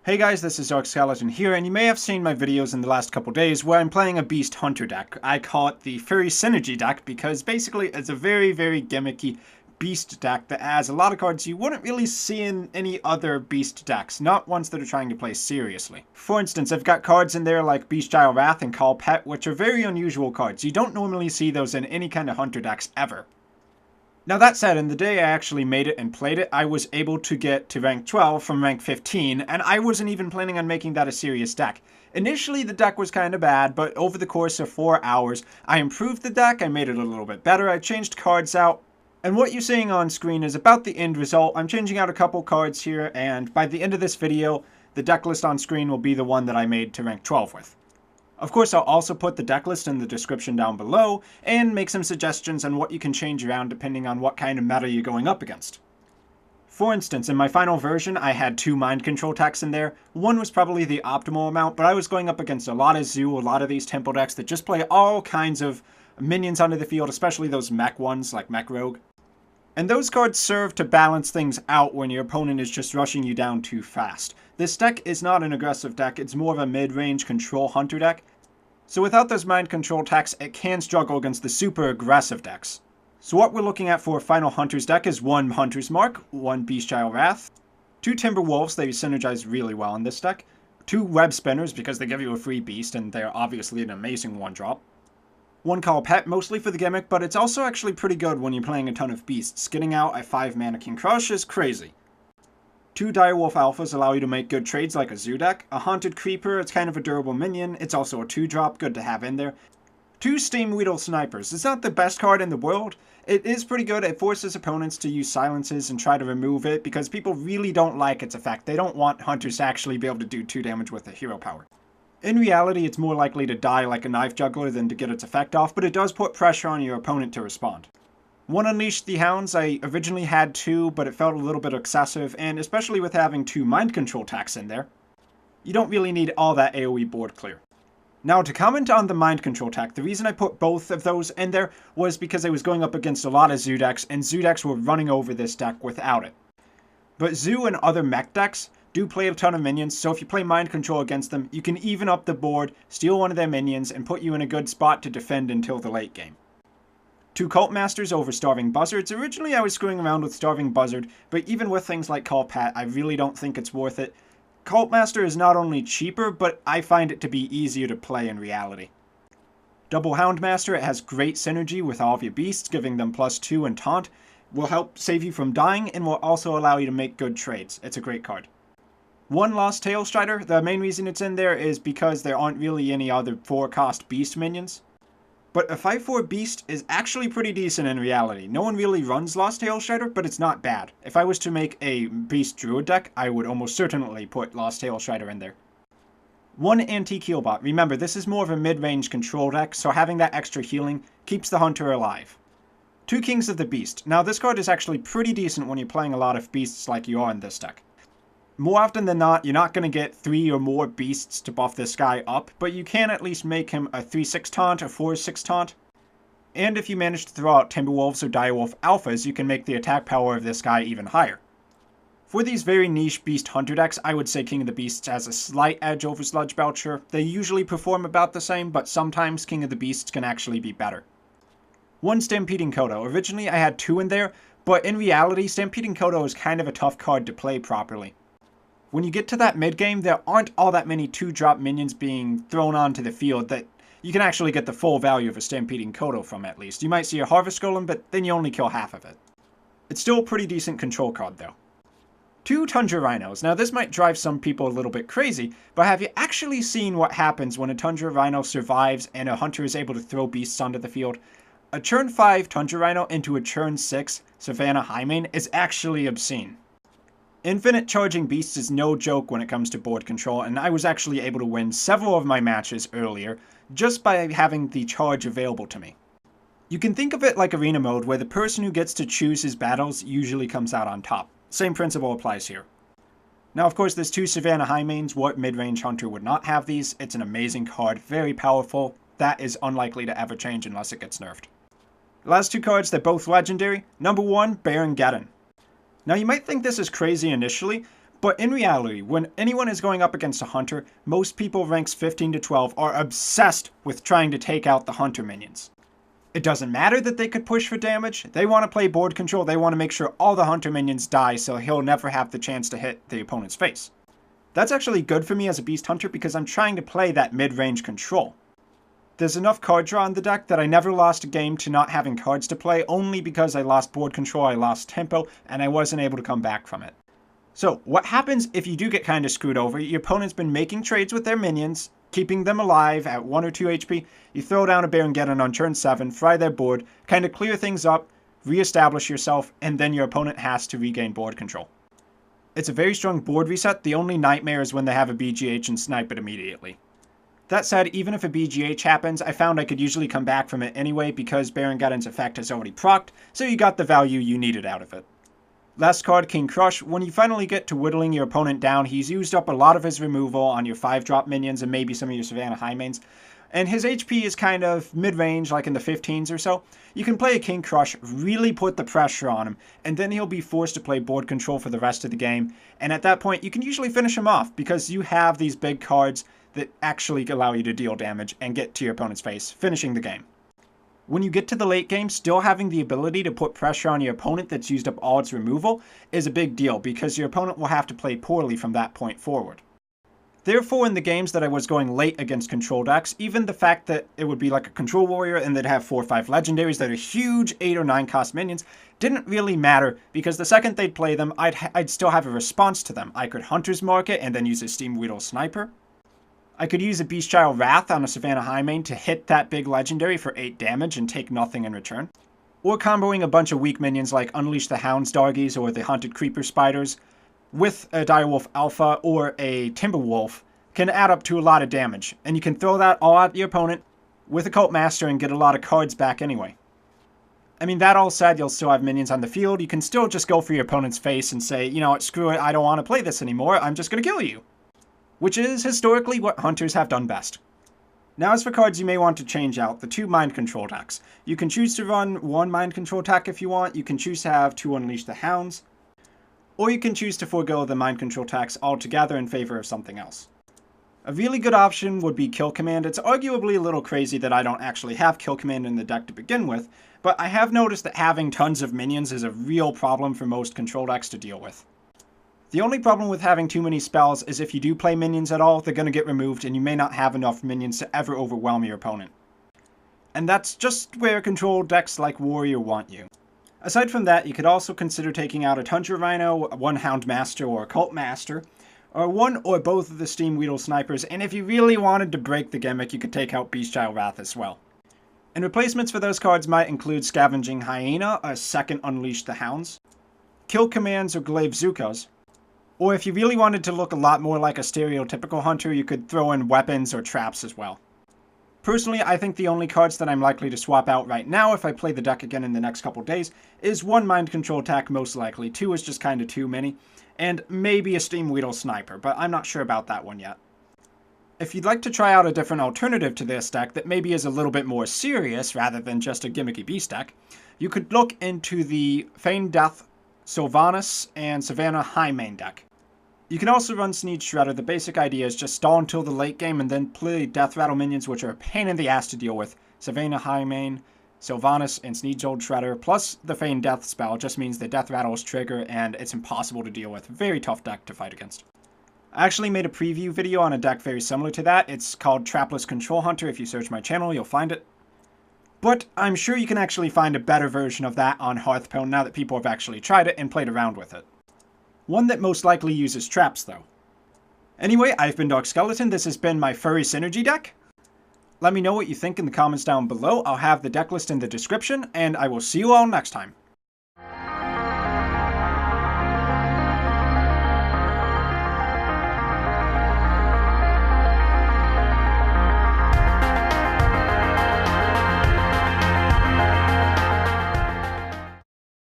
Hey guys, this is Dark Skeleton here, and you may have seen my videos in the last couple days where I'm playing a Beast Hunter deck. I call it the Furry Synergy deck because basically it's a very gimmicky Beast deck that has a lot of cards you wouldn't really see in any other Beast decks, not ones that are trying to play seriously. For instance, I've got cards in there like Bestial Wrath and Call Pet, which are very unusual cards. You don't normally see those in any kind of Hunter decks ever. Now that said, in the day I actually made it and played it, I was able to get to rank 12 from rank 15, and I wasn't even planning on making that a serious deck. Initially the deck was kind of bad, but over the course of 4 hours, I improved the deck, I made it a little bit better, I changed cards out, and what you're seeing on screen is about the end result. I'm changing out a couple cards here, and by the end of this video, the deck list on screen will be the one that I made to rank 12 with. Of course, I'll also put the deck list in the description down below, and make some suggestions on what you can change around depending on what kind of meta you're going up against. For instance, in my final version, I had 2 mind control decks in there. One was probably the optimal amount, but I was going up against a lot of Zoo, a lot of these temple decks that just play all kinds of minions onto the field, especially those mech ones like Mech Rogue. And those cards serve to balance things out when your opponent is just rushing you down too fast. This deck is not an aggressive deck, it's more of a mid-range control hunter deck. So without those mind control attacks, it can struggle against the super aggressive decks. So what we're looking at for a final Hunter's deck is 1 Hunter's Mark, 1 Bestial Wrath, 2 Timberwolves, they synergize really well in this deck, 2 Web Spinners because they give you a free beast and they're obviously an amazing 1-drop, 1 Call Pet, mostly for the gimmick, but it's also actually pretty good when you're playing a ton of beasts. Getting out a 5-mana King Crush is crazy. 2 Direwolf Alphas allow you to make good trades like a Zoo deck. A Haunted Creeper, it's kind of a durable minion. It's also a 2-drop, good to have in there. 2 Steam Weedle Snipers. It's not the best card in the world. It is pretty good. It forces opponents to use silences and try to remove it because people really don't like its effect. They don't want hunters to actually be able to do 2 damage with a hero power. In reality, it's more likely to die like a Knife Juggler than to get its effect off, but it does put pressure on your opponent to respond. 1 Unleash the Hounds, I originally had 2, but it felt a little bit excessive, and especially with having 2 mind control attacks in there, you don't really need all that AoE board clear. Now to comment on the mind control attack, the reason I put both of those in there was because I was going up against a lot of Zoo decks, and Zoo decks were running over this deck without it. But Zoo and other mech decks do play a ton of minions, so if you play mind control against them, you can even up the board, steal one of their minions, and put you in a good spot to defend until the late game. 2 Cult Masters over Starving Buzzards. Originally I was screwing around with Starving Buzzard, but even with things like Call Pat, I really don't think it's worth it. Cult Master is not only cheaper, but I find it to be easier to play in reality. Double Houndmaster, it has great synergy with all of your beasts, giving them +2 and taunt, will help save you from dying, and will also allow you to make good trades. It's a great card. 1 Lost Tail Strider, the main reason it's in there is because there aren't really any other 4-cost beast minions. But a 5/4 beast is actually pretty decent in reality. No one really runs Lost Tail Strider, but it's not bad. If I was to make a beast druid deck, I would almost certainly put Lost Tail Strider in there. 1 Antique Healbot. Remember, this is more of a mid-range control deck, so having that extra healing keeps the hunter alive. 2 Kings of the Beast. Now this card is actually pretty decent when you're playing a lot of beasts like you are in this deck. More often than not, you're not going to get 3 or more beasts to buff this guy up, but you can at least make him a 3/6 taunt, a 4/6 taunt. And if you manage to throw out Timberwolves or Direwolf Alphas, you can make the attack power of this guy even higher. For these very niche Beast Hunter decks, I would say King of the Beasts has a slight edge over Sludge Belcher. They usually perform about the same, but sometimes King of the Beasts can actually be better. 1 Stampeding Kodo. Originally I had 2 in there, but in reality, Stampeding Kodo is kind of a tough card to play properly. When you get to that mid-game, there aren't all that many 2-drop minions being thrown onto the field that you can actually get the full value of a Stampeding Kodo from, at least. You might see a Harvest Golem, but then you only kill half of it. It's still a pretty decent control card, though. 2 Tundra Rhinos. Now, this might drive some people a little bit crazy, but have you actually seen what happens when a Tundra Rhino survives and a hunter is able to throw beasts onto the field? A turn 5 Tundra Rhino into a turn 6 Savannah Highmane is actually obscene. Infinite Charging Beasts is no joke when it comes to board control, and I was actually able to win several of my matches earlier just by having the charge available to me. You can think of it like arena mode, where the person who gets to choose his battles usually comes out on top. Same principle applies here. Now of course there's 2 Savannah Highmanes. What mid-range hunter would not have these? It's an amazing card, very powerful. That is unlikely to ever change unless it gets nerfed. The last 2 cards, they're both legendary. Number 1, Baron Geddon. Now you might think this is crazy initially, But in reality, when anyone is going up against a hunter, most people ranks 15 to 12 are obsessed with trying to take out the hunter minions. It doesn't matter that they could push for damage, they want to play board control, they want to make sure all the hunter minions die so he'll never have the chance to hit the opponent's face. That's actually good for me as a beast hunter because I'm trying to play that mid-range control. There's enough card draw in the deck that I never lost a game to not having cards to play, only because I lost board control, I lost tempo, and I wasn't able to come back from it. So, what happens if you do get kind of screwed over? Your opponent's been making trades with their minions, keeping them alive at 1 or 2 HP, you throw down a Baron on turn 7, fry their board, kind of clear things up, re-establish yourself, and then your opponent has to regain board control. It's a very strong board reset, the only nightmare is when they have a BGH and snipe it immediately. That said, even if a BGH happens, I found I could usually come back from it anyway because Baron effect has already procced, so you got the value you needed out of it. Last card, King Crush. When you finally get to whittling your opponent down, he's used up a lot of his removal on your 5-drop minions and maybe some of your Savannah High mains. And his HP is kind of mid-range, like in the 15s or so. You can play a King Crush, really put the pressure on him, and then he'll be forced to play board control for the rest of the game. And at that point, you can usually finish him off because you have these big cards that actually allow you to deal damage and get to your opponent's face, finishing the game. When you get to the late game, still having the ability to put pressure on your opponent that's used up all its removal is a big deal because your opponent will have to play poorly from that point forward. Therefore, in the games that I was going late against control decks, even the fact that it would be like a control warrior and they'd have 4 or 5 legendaries that are huge 8 or 9 cost minions didn't really matter because the second they'd play them, I'd still have a response to them. I could Hunter's Mark it and then use a Steam Weedle Sniper. I could use a Beastchild Wrath on a Savannah High main to hit that big legendary for 8 damage and take nothing in return. Or comboing a bunch of weak minions like Unleash the Hounds Doggies or the Haunted Creeper Spiders with a Direwolf Alpha or a Timberwolf can add up to a lot of damage. And you can throw that all at your opponent with a Cult Master and get a lot of cards back anyway. I mean, that all said, you'll still have minions on the field. You can still just go for your opponent's face and say, you know what, screw it, I don't want to play this anymore, I'm just going to kill you. Which is historically what hunters have done best. Now as for cards you may want to change out, the 2 mind control decks. You can choose to run 1 mind control attack if you want, you can choose to have 2 Unleash the Hounds, or you can choose to forego the mind control attacks altogether in favor of something else. A really good option would be Kill Command. It's arguably a little crazy that I don't actually have Kill Command in the deck to begin with, but I have noticed that having tons of minions is a real problem for most control decks to deal with. The only problem with having too many spells is if you do play minions at all, they're going to get removed and you may not have enough minions to ever overwhelm your opponent. And that's just where control decks like Warrior want you. Aside from that, you could also consider taking out a Tundra Rhino, 1 Hound Master or a Cult Master, or 1 or both of the Steam Weedle Snipers, and if you really wanted to break the gimmick, you could take out Beastchild Wrath as well. And replacements for those cards might include Scavenging Hyena, a 2nd Unleash the Hounds, Kill Commands or Glaive Zukas, or if you really wanted to look a lot more like a stereotypical hunter, you could throw in weapons or traps as well. Personally, I think the only cards that I'm likely to swap out right now if I play the deck again in the next couple days is 1 mind control attack most likely, 2 is just kind of too many, and maybe a Steam Weedle Sniper, but I'm not sure about that one yet. If you'd like to try out a different alternative to this deck that maybe is a little bit more serious rather than just a gimmicky beast deck, you could look into the Feigned Death, Sylvanas, and Savannah High main deck. You can also run Sneed Shredder. The basic idea is just stall until the late game and then play Death Rattle minions, which are a pain in the ass to deal with. Savannah High main, Sylvanas, and Sneed's Old Shredder, plus the Feigned Death spell just means the Death Rattle is trigger and it's impossible to deal with. Very tough deck to fight against. I actually made a preview video on a deck very similar to that. It's called Trapless Control Hunter. If you search my channel, you'll find it. But I'm sure you can actually find a better version of that on Hearthstone now that people have actually tried it and played around with it. One that most likely uses traps, though. Anyway, I've been Dark Skeleton. This has been my Furry Synergy deck. Let me know what you think in the comments down below. I'll have the deck list in the description, and I will see you all next time.